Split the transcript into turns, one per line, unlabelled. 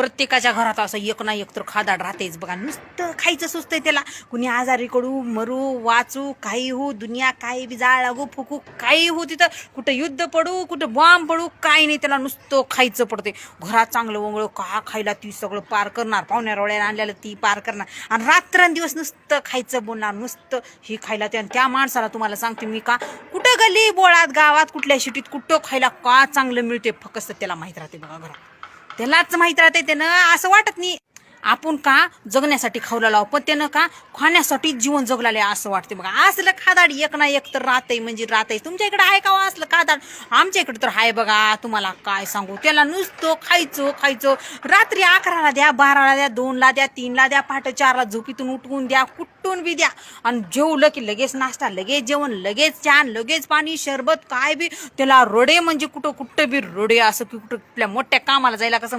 प्रत्येकाच्या घरात असं एक ना एक तर खादाड राहतेच बघा. नुसतं खायचं सुचतंय त्याला. कुणी आजारी कडू मरू वाचू काही हो, दुनिया काही बी जाळ लागू फुकू काही हो, तिथं कुठं युद्ध पडू कुठं बॉम्ब पडू काही नाही, त्याला नुसतं खायचं पडते. घरात चांगलं वंगळं का खायला ती सगळं पार करणार, पाहुण्या रोळ्याला आणलेलं ती पार करणार आणि रात्रंदिवस नुसतं खायचं बोलणार, नुसतं ही खायला. त्या माणसाला तुम्हाला सांगते मी का कुठं गल्ली बोळात गावात कुठल्या शिटीत कुठं खायला का चांगलं मिळते फक्त त्याला माहित राहते बघा. घरात त्यालाच माहित राहते. त्यानं असं वाटत नाही आपण का जगण्यासाठी खावला लाव, पण त्यानं का खाण्यासाठी जीवन जगलाले असं वाटते बघा. असलं खादाड एक ना एक तर राहतंय म्हणजे राहतंय. तुमच्या इकडे आहे का असलं खादाड? आमच्या इकडे तर आहे बघा. तुम्हाला काय सांगू, त्याला नुसतं खायचं खायचं. रात्री 11ला द्या, 12ला द्या, 2ला द्या, 3ला द्या, पहाटे 4ला झोपीतून उठवून द्या, कुठून बी द्या. आणि जेवलं की लगेच नाश्ता, लगेच जेवण, लगेच चहा, लगेच पाणी सरबत काय बी. त्याला रडे म्हणजे कुठं बी रडे, असं की कुठं कुठल्या मोठ्या कामाला जायला कसं